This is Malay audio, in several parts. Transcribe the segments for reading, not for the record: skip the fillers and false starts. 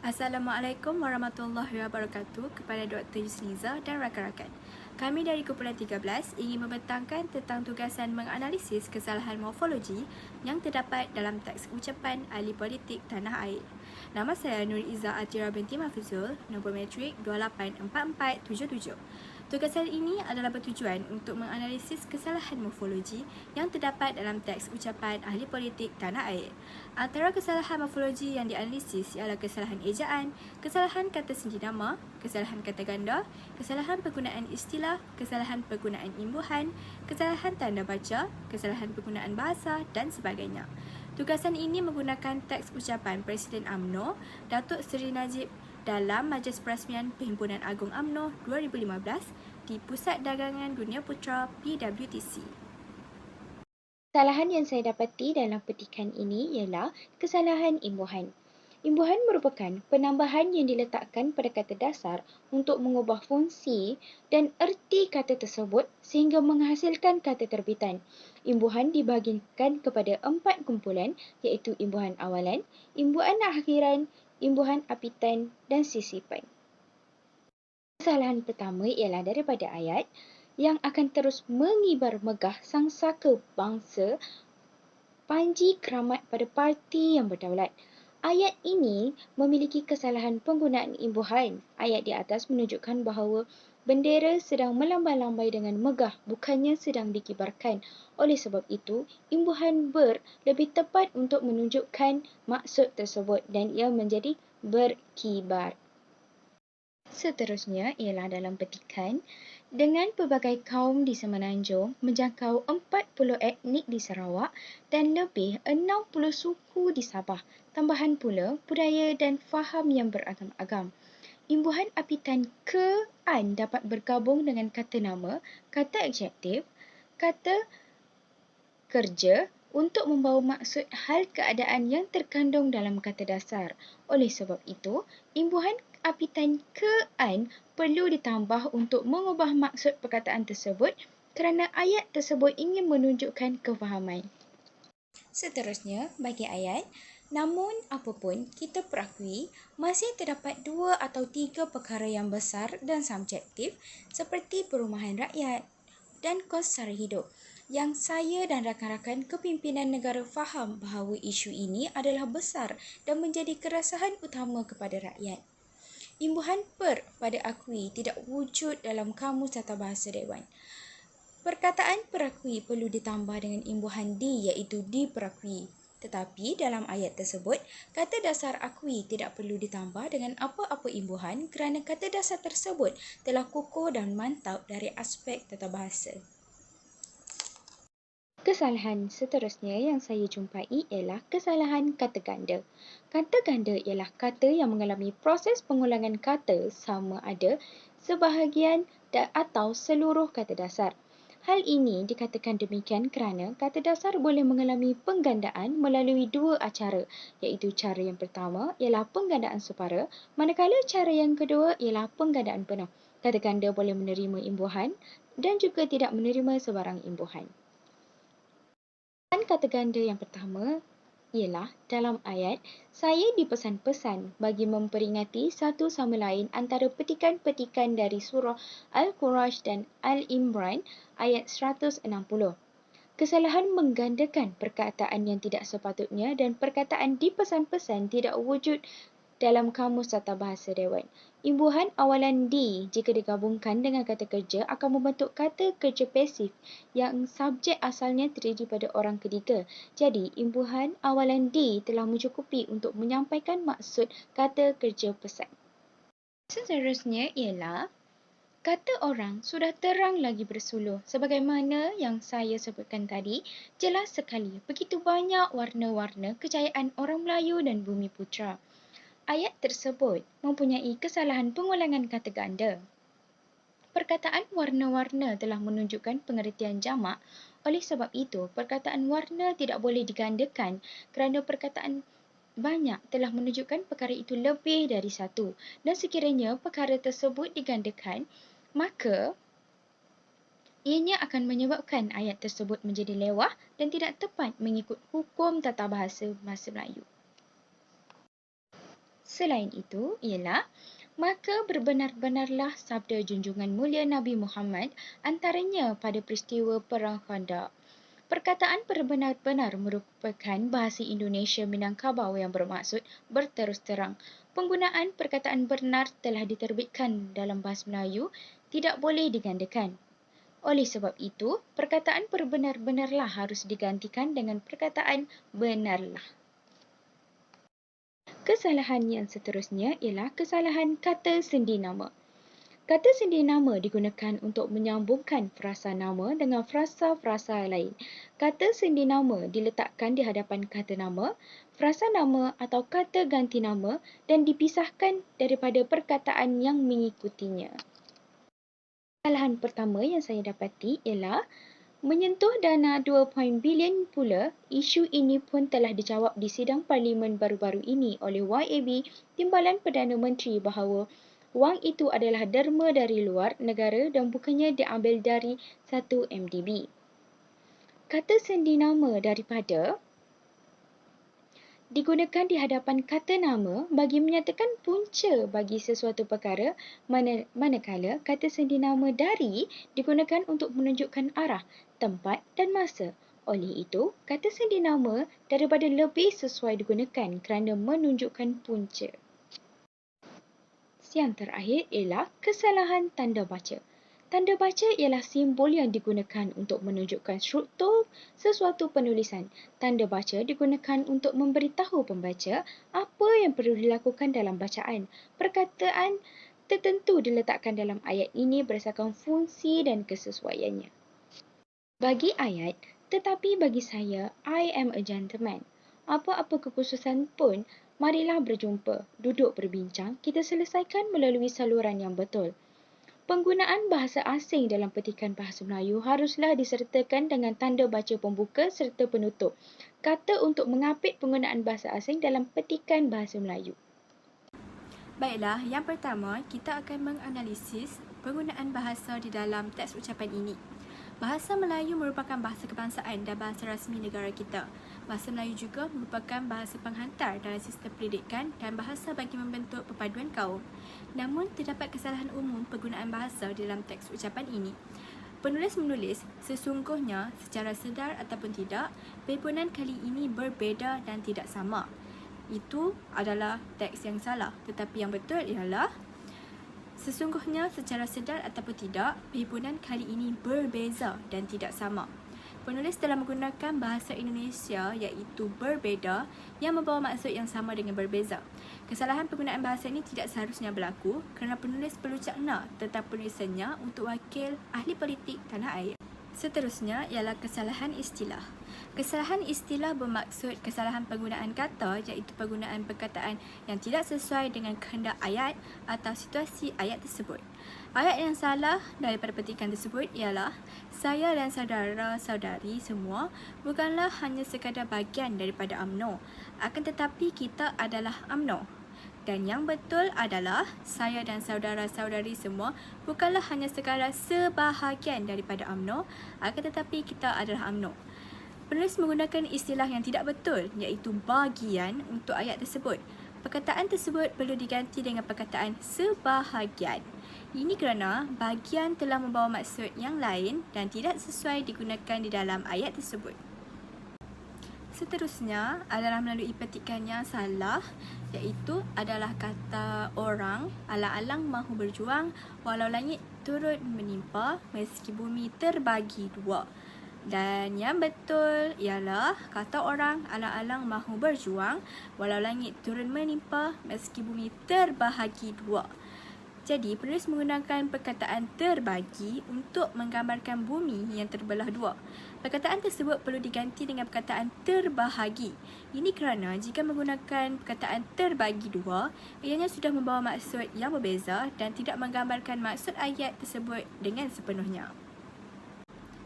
Assalamualaikum warahmatullahi wabarakatuh kepada Dr. Yusniza dan rakan-rakan. Kami dari kumpulan 13 ingin membentangkan tentang tugasan menganalisis kesalahan morfologi yang terdapat dalam teks ucapan ahli politik tanah air. Nama saya Nur Izzah Atira binti Mahfuzul, nombor metrik 284477. Tugasan ini adalah bertujuan untuk menganalisis kesalahan morfologi yang terdapat dalam teks ucapan ahli politik tanah air. Antara kesalahan morfologi yang dianalisis ialah kesalahan ejaan, kesalahan kata sendiri nama, kesalahan kata ganda, kesalahan penggunaan istilah, kesalahan penggunaan imbuhan, kesalahan tanda baca, kesalahan penggunaan bahasa dan sebagainya. Tugasan ini menggunakan teks ucapan Presiden UMNO, Datuk Seri Najib dalam Majlis Perasmian Perhimpunan Agung UMNO 2015 di Pusat Dagangan Dunia Putra PWTC. Kesalahan yang saya dapati dalam petikan ini ialah kesalahan imbuhan. Imbuhan merupakan penambahan yang diletakkan pada kata dasar untuk mengubah fungsi dan erti kata tersebut sehingga menghasilkan kata terbitan. Imbuhan dibahagikan kepada 4 kumpulan iaitu imbuhan awalan, imbuhan akhiran, imbuhan apitan dan sisipan. Kesalahan pertama ialah daripada ayat yang akan terus mengibar megah sangsaka bangsa Panji Keramat pada parti yang berdaulat. Ayat ini memiliki kesalahan penggunaan imbuhan. Ayat di atas menunjukkan bahawa bendera sedang melambai-lambai dengan megah, bukannya sedang dikibarkan. Oleh sebab itu, imbuhan ber lebih tepat untuk menunjukkan maksud tersebut dan ia menjadi berkibar. Seterusnya ialah dalam petikan, dengan pelbagai kaum di Semenanjung menjangkau 40 etnik di Sarawak dan lebih 60 suku di Sabah, tambahan pula budaya dan faham yang beragam-agam. Imbuhan apitan ke-an dapat bergabung dengan kata nama, kata adjektif, kata kerja untuk membawa maksud hal keadaan yang terkandung dalam kata dasar. Oleh sebab itu, imbuhan apitan ke-an perlu ditambah untuk mengubah maksud perkataan tersebut kerana ayat tersebut ingin menunjukkan kefahaman. Seterusnya, bagi ayat, namun apapun kita perakui masih terdapat 2 atau 3 perkara yang besar dan subjektif seperti perumahan rakyat dan kos sara hidup yang saya dan rakan-rakan kepimpinan negara faham bahawa isu ini adalah besar dan menjadi keresahan utama kepada rakyat. Imbuhan per pada akui tidak wujud dalam Kamus Tata Bahasa Dewan. Perkataan perakui perlu ditambah dengan imbuhan di iaitu diperakui. Tetapi dalam ayat tersebut, kata dasar akui tidak perlu ditambah dengan apa-apa imbuhan kerana kata dasar tersebut telah kukuh dan mantap dari aspek tata bahasa. Kesalahan seterusnya yang saya jumpai ialah kesalahan kata ganda. Kata ganda ialah kata yang mengalami proses pengulangan kata sama ada sebahagian atau seluruh kata dasar. Hal ini dikatakan demikian kerana kata dasar boleh mengalami penggandaan melalui 2 cara, iaitu cara yang pertama ialah penggandaan separa, manakala cara yang kedua ialah penggandaan penuh. Kata ganda boleh menerima imbuhan dan juga tidak menerima sebarang imbuhan. Kata ganda yang pertama ialah dalam ayat, saya dipesan-pesan bagi memperingati satu sama lain antara petikan-petikan dari surah Al-Quraish dan Al-Imran ayat 160. Kesalahan menggandakan perkataan yang tidak sepatutnya dan perkataan dipesan-pesan tidak wujud dalam Kamus Tata Bahasa Dewan. Imbuhan awalan di jika digabungkan dengan kata kerja akan membentuk kata kerja pasif yang subjek asalnya terdiri pada orang ketiga. Jadi, imbuhan awalan di telah mencukupi untuk menyampaikan maksud kata kerja pesan. Seterusnya ialah kata orang sudah terang lagi bersuluh. Sebagaimana yang saya sebutkan tadi, jelas sekali begitu banyak warna-warna kejayaan orang Melayu dan Bumi Putra. Ayat tersebut mempunyai kesalahan pengulangan kata ganda. Perkataan warna-warna telah menunjukkan pengertian jamak. Oleh sebab itu, perkataan warna tidak boleh digandakan kerana perkataan banyak telah menunjukkan perkara itu lebih dari satu. Dan sekiranya perkara tersebut digandakan, maka ianya akan menyebabkan ayat tersebut menjadi lewah dan tidak tepat mengikut hukum tata bahasa Melayu. Selain itu ialah, maka berbenar-benarlah sabda junjungan mulia Nabi Muhammad antaranya pada peristiwa Perang Khandaq. Perkataan berbenar-benar merupakan bahasa Indonesia Minangkabau yang bermaksud berterus terang. Penggunaan perkataan benar telah diterbitkan dalam bahasa Melayu, tidak boleh digandakan. Oleh sebab itu, perkataan berbenar-benarlah harus digantikan dengan perkataan benarlah. Kesalahan yang seterusnya ialah kesalahan kata sendi nama. Kata sendi nama digunakan untuk menyambungkan frasa nama dengan frasa-frasa lain. Kata sendi nama diletakkan di hadapan kata nama, frasa nama atau kata ganti nama dan dipisahkan daripada perkataan yang mengikutinya. Kesalahan pertama yang saya dapati ialah menyentuh dana 2 bilion pula. Isu ini pun telah dijawab di sidang parlimen baru-baru ini oleh YAB, Timbalan Perdana Menteri, bahawa wang itu adalah derma dari luar negara dan bukannya diambil dari 1 MDB. Kata sendi nama daripada digunakan di hadapan kata nama bagi menyatakan punca bagi sesuatu perkara, manakala kata sendi nama dari digunakan untuk menunjukkan arah, tempat dan masa. Oleh itu, kata sendi nama daripada lebih sesuai digunakan kerana menunjukkan punca. Yang terakhir ialah kesalahan tanda baca. Tanda baca ialah simbol yang digunakan untuk menunjukkan struktur sesuatu penulisan. Tanda baca digunakan untuk memberitahu pembaca apa yang perlu dilakukan dalam bacaan. Perkataan tertentu diletakkan dalam ayat ini berdasarkan fungsi dan kesesuaiannya. Bagi ayat, tetapi bagi saya, I am a gentleman. Apa-apa kekhususan pun, marilah berjumpa, duduk berbincang, kita selesaikan melalui saluran yang betul. Penggunaan bahasa asing dalam petikan bahasa Melayu haruslah disertakan dengan tanda baca pembuka serta penutup. Kata untuk mengapit penggunaan bahasa asing dalam petikan bahasa Melayu. Baiklah, yang pertama, kita akan menganalisis penggunaan bahasa di dalam teks ucapan ini. Bahasa Melayu merupakan bahasa kebangsaan dan bahasa rasmi negara kita. Bahasa Melayu juga merupakan bahasa penghantar dalam sistem pendidikan dan bahasa bagi membentuk perpaduan kaum. Namun, terdapat kesalahan umum penggunaan bahasa di dalam teks ucapan ini. Penulis menulis, sesungguhnya secara sedar ataupun tidak, perhimpunan kali ini berbeza dan tidak sama. Itu adalah teks yang salah, tetapi yang betul ialah sesungguhnya secara sedar ataupun tidak, perhimpunan kali ini berbeza dan tidak sama. Penulis telah menggunakan bahasa Indonesia iaitu berbeza yang membawa maksud yang sama dengan berbeza. Kesalahan penggunaan bahasa ini tidak seharusnya berlaku kerana penulis perlu cakna tentang penulisannya untuk wakil ahli politik tanah air. Seterusnya ialah kesalahan istilah. Kesalahan istilah bermaksud kesalahan penggunaan kata iaitu penggunaan perkataan yang tidak sesuai dengan kehendak ayat atau situasi ayat tersebut. Ayat yang salah daripada petikan tersebut ialah saya dan saudara-saudari semua bukanlah hanya sekadar bahagian daripada UMNO, akan tetapi kita adalah UMNO. Dan yang betul adalah saya dan saudara-saudari semua bukanlah hanya sekadar sebahagian daripada UMNO, akan tetapi kita adalah UMNO. Penulis menggunakan istilah yang tidak betul iaitu bahagian untuk ayat tersebut. Perkataan tersebut perlu diganti dengan perkataan sebahagian. Ini kerana bahagian telah membawa maksud yang lain dan tidak sesuai digunakan di dalam ayat tersebut. Seterusnya adalah melalui petikan yang salah iaitu adalah kata orang alang-alang mahu berjuang walau langit turut menimpa meski bumi terbagi dua. Dan yang betul ialah kata orang alang-alang mahu berjuang walau langit turun menimpa meski bumi terbahagi dua. Jadi, penulis menggunakan perkataan terbagi untuk menggambarkan bumi yang terbelah dua. Perkataan tersebut perlu diganti dengan perkataan terbahagi. Ini kerana jika menggunakan perkataan terbagi dua, ianya sudah membawa maksud yang berbeza dan tidak menggambarkan maksud ayat tersebut dengan sepenuhnya.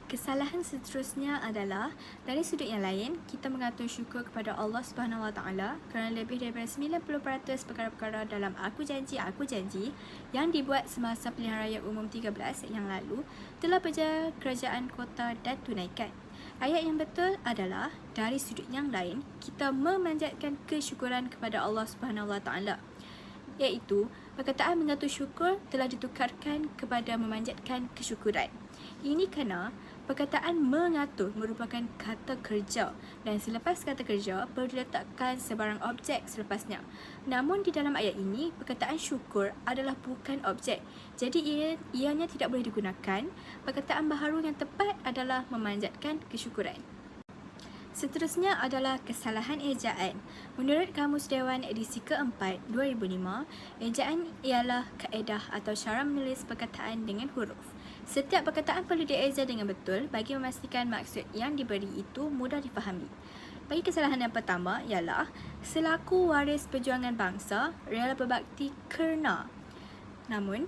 Kesalahan seterusnya adalah dari sudut yang lain, kita mengatur syukur kepada Allah Subhanahu Wa Taala kerana lebih daripada 90% perkara-perkara dalam Aku Janji yang dibuat semasa pilihan raya umum 13 yang lalu telah berjaya kerajaan kota dan tunaikan. Ayat yang betul adalah dari sudut yang lain, kita memanjatkan kesyukuran kepada Allah Subhanahu Wa Taala. iaitu perkataan mengatur syukur telah ditukarkan kepada memanjatkan kesyukuran. Ini kerana perkataan mengatur merupakan kata kerja dan selepas kata kerja perlu diletakkan sebarang objek selepasnya. Namun di dalam ayat ini, perkataan syukur adalah bukan objek. Jadi ianya tidak boleh digunakan. Perkataan baharu yang tepat adalah memanjatkan kesyukuran. Seterusnya adalah kesalahan ejaan. Menurut Kamus Dewan edisi keempat 2005, ejaan ialah kaedah atau cara menulis perkataan dengan huruf. Setiap perkataan perlu dieja dengan betul bagi memastikan maksud yang diberi itu mudah difahami. Bagi kesalahan yang pertama ialah selaku waris perjuangan bangsa rela berbakti kerana. Namun,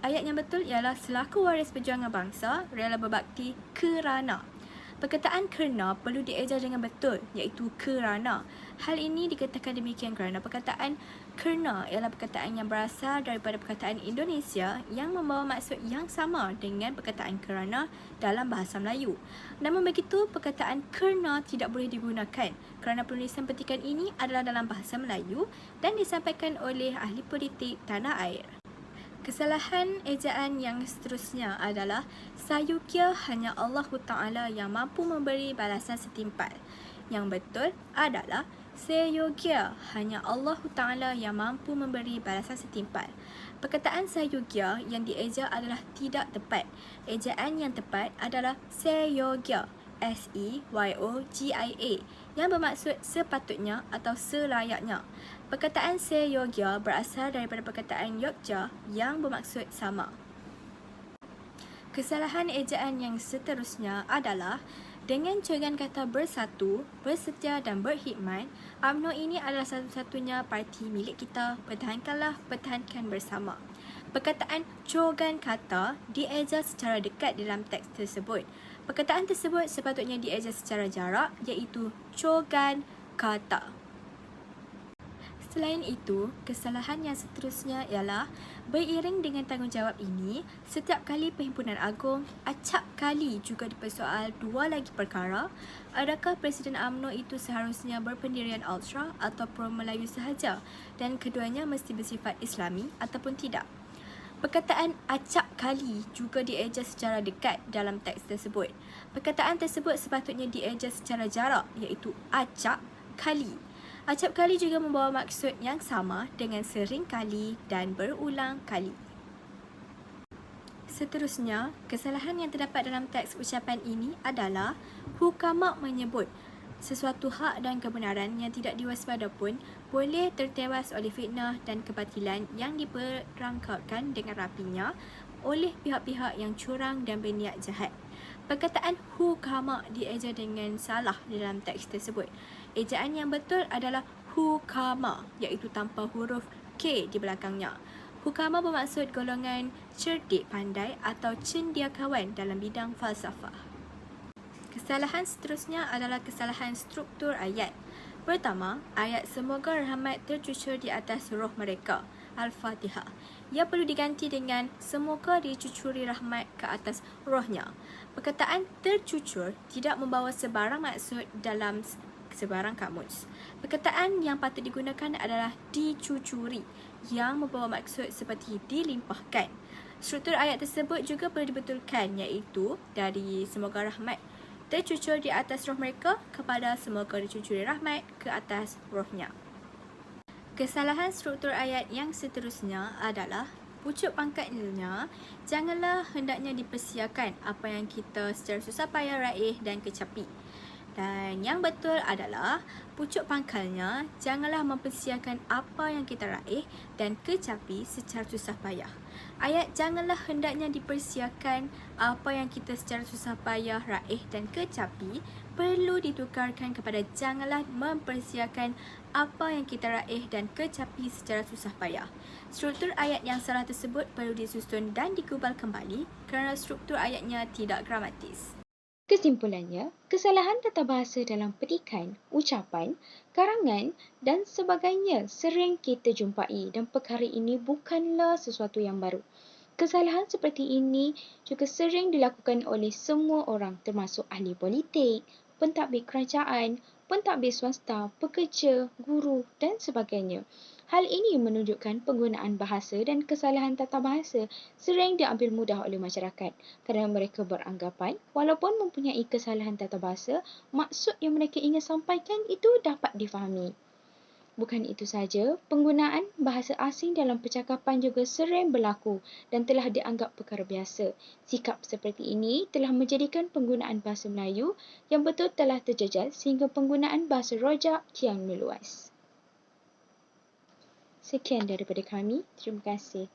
ayat yang betul ialah selaku waris perjuangan bangsa rela berbakti kerana. Perkataan kerana perlu dieja dengan betul, iaitu kerana. Hal ini dikatakan demikian kerana perkataan kerana ialah perkataan yang berasal daripada perkataan Indonesia yang membawa maksud yang sama dengan perkataan kerana dalam bahasa Melayu. Namun begitu, perkataan kerana tidak boleh digunakan kerana penulisan petikan ini adalah dalam bahasa Melayu dan disampaikan oleh ahli politik tanah air. Kesalahan ejaan yang seterusnya adalah sayukia hanya Allah Ta'ala yang mampu memberi balasan setimpal. Yang betul adalah seyogia hanya Allah Ta'ala yang mampu memberi balasan setimpal. Perkataan sayugia yang dieja adalah tidak tepat. Ejaan yang tepat adalah seyogia, S-E-Y-O-G-I-A, yang bermaksud sepatutnya atau selayaknya. Perkataan seyogia berasal daripada perkataan Yogya yang bermaksud sama. Kesalahan ejaan yang seterusnya adalah dengan coran kata bersatu, bersetia dan berkhidmat, UMNO ini adalah satu-satunya parti milik kita. Pertahankan bersama. Perkataan coran kata dieja secara dekat dalam teks tersebut. Perkataan tersebut sepatutnya dieja secara jarak, iaitu coran kata. Selain itu, kesalahan yang seterusnya ialah beriring dengan tanggungjawab ini, setiap kali Perhimpunan Agung acap kali juga dipersoal dua lagi perkara, adakah Presiden UMNO itu seharusnya berpendirian Ultra atau Pro-Melayu sahaja dan keduanya mesti bersifat Islami ataupun tidak. Perkataan acap kali juga dieja secara dekat dalam teks tersebut. Perkataan tersebut sepatutnya dieja secara jarak, iaitu acap kali. Acap kali juga membawa maksud yang sama dengan sering kali dan berulang kali. Seterusnya, kesalahan yang terdapat dalam teks ucapan ini adalah hukama menyebut sesuatu hak dan kebenaran yang tidak diwaspada pun boleh tertewas oleh fitnah dan kebatilan yang diperangkapkan dengan rapinya oleh pihak-pihak yang curang dan berniat jahat. Perkataan hukama dieja dengan salah dalam teks tersebut. Ejaan yang betul adalah hukama, iaitu tanpa huruf K di belakangnya. Hukama bermaksud golongan cerdik pandai atau cendekiawan dalam bidang falsafah. Kesalahan seterusnya adalah kesalahan struktur ayat. Pertama, ayat semoga rahmat tercucur di atas roh mereka, Al-Fatihah. Ia perlu diganti dengan semoga dicucuri rahmat ke atas rohnya. Perkataan tercucur tidak membawa sebarang maksud dalam sebarang kamus. Perkataan yang patut digunakan adalah dicucuri yang membawa maksud seperti dilimpahkan. Struktur ayat tersebut juga perlu dibetulkan, iaitu dari semoga rahmat tercucur di atas roh mereka kepada semoga dicucuri rahmat ke atas rohnya. Kesalahan struktur ayat yang seterusnya adalah pucuk pangkalnya janganlah hendaknya dipersiakan apa yang kita secara susah payah raih dan kecapi. Dan yang betul adalah pucuk pangkalnya janganlah mempersiakan apa yang kita raih dan kecapi secara susah payah. Ayat janganlah hendaknya dipersiakan apa yang kita secara susah payah raih dan kecapi perlu ditukarkan kepada janganlah mempersiakan apa yang kita raih dan kecapi secara susah payah. Struktur ayat yang salah tersebut perlu disusun dan digubal kembali kerana struktur ayatnya tidak gramatis. Kesimpulannya, kesalahan tata bahasa dalam petikan, ucapan, karangan dan sebagainya sering kita jumpai dan perkara ini bukanlah sesuatu yang baru. Kesalahan seperti ini juga sering dilakukan oleh semua orang termasuk ahli politik, pentadbir kerajaan, pentadbir swasta, pekerja, guru dan sebagainya. Hal ini menunjukkan penggunaan bahasa dan kesalahan tata bahasa sering diambil mudah oleh masyarakat kerana mereka beranggapan walaupun mempunyai kesalahan tata bahasa, maksud yang mereka ingin sampaikan itu dapat difahami. Bukan itu saja, penggunaan bahasa asing dalam percakapan juga sering berlaku dan telah dianggap perkara biasa. Sikap seperti ini telah menjadikan penggunaan bahasa Melayu yang betul telah terjejas sehingga penggunaan bahasa rojak kian meluas. Sekian daripada kami. Terima kasih.